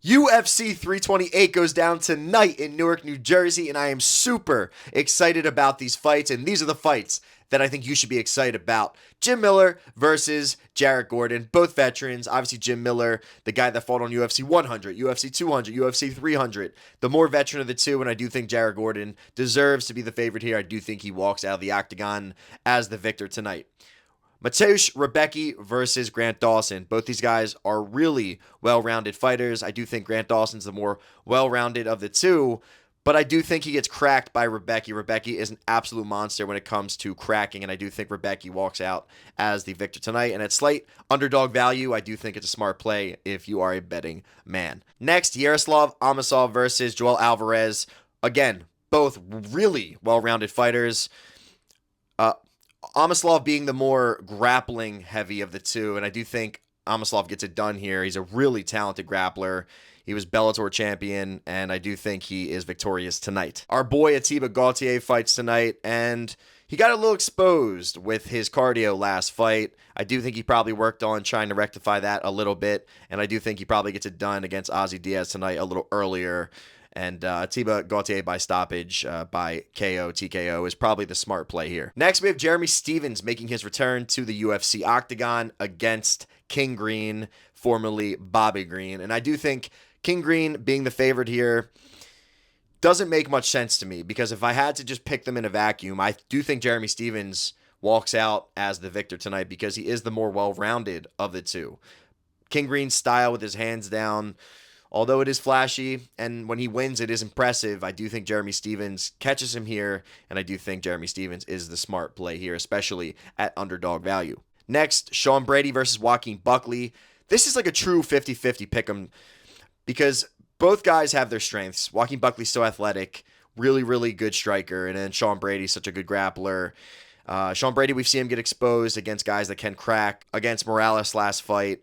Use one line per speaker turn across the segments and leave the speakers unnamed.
UFC 328 goes down tonight in Newark, New Jersey, and I am super excited about these fights. And these are the fights that I think you should be excited about. Jim Miller versus Jared Gordon, both veterans. Obviously, Jim Miller, the guy that fought on UFC 100, UFC 200, UFC 300, the more veteran of the two. And I do think Jared Gordon deserves to be the favorite here. I do think he walks out of the octagon as the victor tonight. Mateusz Rebecki versus Grant Dawson. Both these guys are really well-rounded fighters. I do think Grant Dawson's the more well-rounded of the two, but I do think he gets cracked by Rebecki. Rebecki is an absolute monster when it comes to cracking, and I do think Rebecki walks out as the victor tonight. And at slight underdog value, I do think it's a smart play if you are a betting man. Next, Yaroslav Amosov versus Joel Alvarez. Again, both really well-rounded fighters. Amoslav being the more grappling heavy of the two, and I do think Amoslav gets it done here. He's a really talented grappler. He was Bellator champion, and I do think he is victorious tonight. Our boy Atiba Gauthier fights tonight, and he got a little exposed with his cardio last fight. I do think he probably worked on trying to rectify that a little bit, and I do think he probably gets it done against Ozzy Diaz tonight a little earlier. And Atiba Gauthier by stoppage by KO, TKO is probably the smart play here. Next, we have Jeremy Stephens making his return to the UFC octagon against King Green, formerly Bobby Green. And I do think King Green being the favorite here doesn't make much sense to me, because if I had to just pick them in a vacuum, I do think Jeremy Stephens walks out as the victor tonight because he is the more well-rounded of the two. King Green's style with his hands down, although it is flashy, and when he wins, it is impressive, I do think Jeremy Stephens catches him here, and I do think Jeremy Stephens is the smart play here, especially at underdog value. Next, Sean Brady versus Joaquin Buckley. This is like a true 50-50 pick'em because both guys have their strengths. Joaquin Buckley's so athletic, really, really good striker, and then Sean Brady's such a good grappler. Sean Brady, we've seen him get exposed against guys that can crack. Against Morales last fight,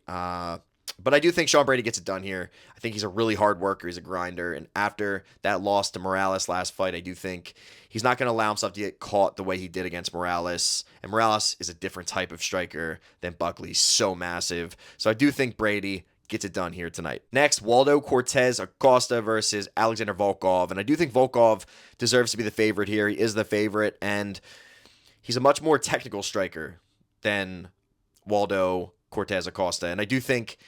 but I do think Sean Brady gets it done here. I think he's a really hard worker. He's a grinder. And after that loss to Morales last fight, I do think he's not going to allow himself to get caught the way he did against Morales. And Morales is a different type of striker than Buckley. So massive. So I do think Brady gets it done here tonight. Next, Waldo Cortez Acosta versus Alexander Volkov. And I do think Volkov deserves to be the favorite here. He is the favorite. And he's a much more technical striker than Waldo Cortez Acosta. And I do think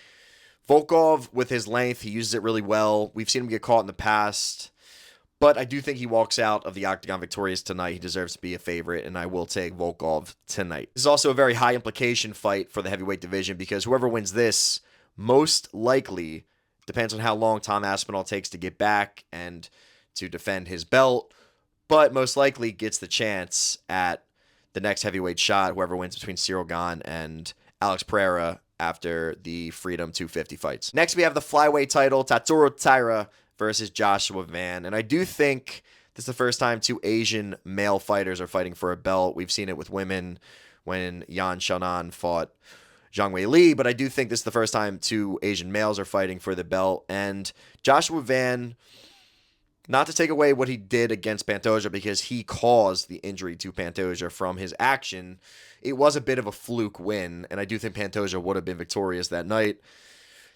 Volkov, with his length, he uses it really well. We've seen him get caught in the past, but I do think he walks out of the octagon victorious tonight. He deserves to be a favorite, and I will take Volkov tonight. This is also a very high implication fight for the heavyweight division because whoever wins this, most likely, depends on how long Tom Aspinall takes to get back and to defend his belt, but most likely gets the chance at the next heavyweight shot, whoever wins between Cyril Gane and Alex Pereira after the Freedom 250 fights. Next, we have the flyweight title, Tatsuro Taira versus Joshua Van. And I do think this is the first time two Asian male fighters are fighting for a belt. We've seen it with women when Yan Xiaonan fought Zhang Wei Li, but I do think this is the first time two Asian males are fighting for the belt. And Joshua Van, not to take away what he did against Pantoja because he caused the injury to Pantoja from his action, it was a bit of a fluke win, and I do think Pantoja would have been victorious that night.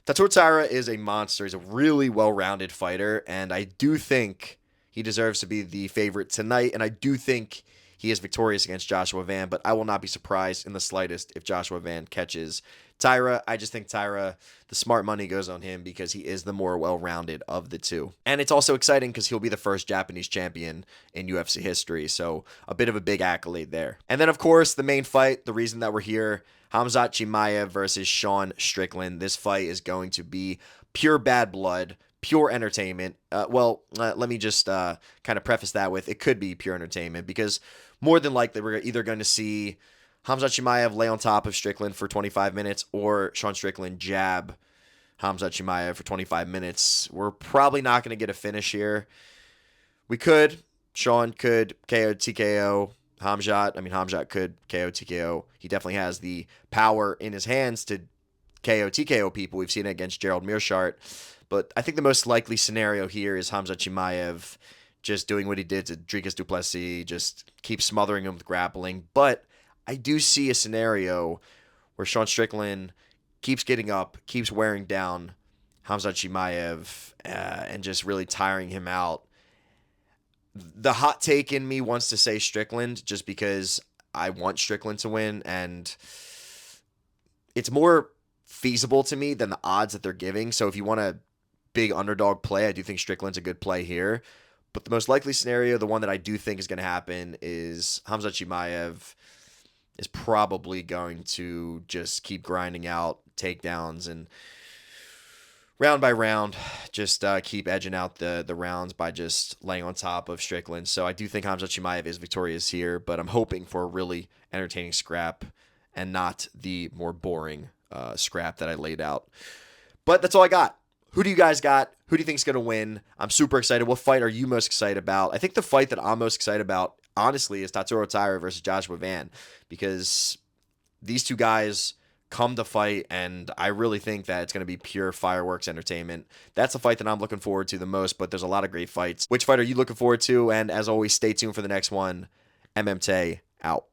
Tatsuro Taira is a monster. He's a really well-rounded fighter, and I do think he deserves to be the favorite tonight, and I do think he is victorious against Joshua Van, but I will not be surprised in the slightest if Joshua Van catches Taira. I just think Taira, the smart money goes on him because he is the more well-rounded of the two. And it's also exciting because he'll be the first Japanese champion in UFC history, so a bit of a big accolade there. And then, of course, the main fight, the reason that we're here, Khamzat Chimaev versus Sean Strickland. This fight is going to be pure bad blood, pure entertainment. Let me just kind of preface that with it could be pure entertainment because more than likely we're either going to see Khamzat Chimaev lay on top of Strickland for 25 minutes or Sean Strickland jab Khamzat Chimaev for 25 minutes. We're probably not going to get a finish here. Sean could KO TKO Khamzat could KO TKO. He definitely has the power in his hands to KO TKO people. We've seen it against Gerald Meerschaert. But I think the most likely scenario here is Khamzat Chimaev just doing what he did to Dricus du Plessis, just keep smothering him with grappling. But I do see a scenario where Sean Strickland keeps getting up, keeps wearing down Khamzat Chimaev and just really tiring him out. The hot take in me wants to say Strickland just because I want Strickland to win, and it's more feasible to me than the odds that they're giving. So if you want a big underdog play, I do think Strickland's a good play here. But the most likely scenario, the one that I do think is going to happen, is Khamzat Chimaev is probably going to just keep grinding out takedowns and round by round, just keep edging out the rounds by just laying on top of Strickland. So I do think Khamzat Chimaev is victorious here, but I'm hoping for a really entertaining scrap and not the more boring scrap that I laid out. But that's all I got. Who do you guys got? Who do you think is going to win? I'm super excited. What fight are you most excited about? I think the fight that I'm most excited about, honestly, is Tatsuro Taira versus Joshua Van, because these two guys come to fight, and I really think that it's going to be pure fireworks entertainment. That's the fight that I'm looking forward to the most, but there's a lot of great fights. Which fight are you looking forward to? And as always, stay tuned for the next one. MMT out.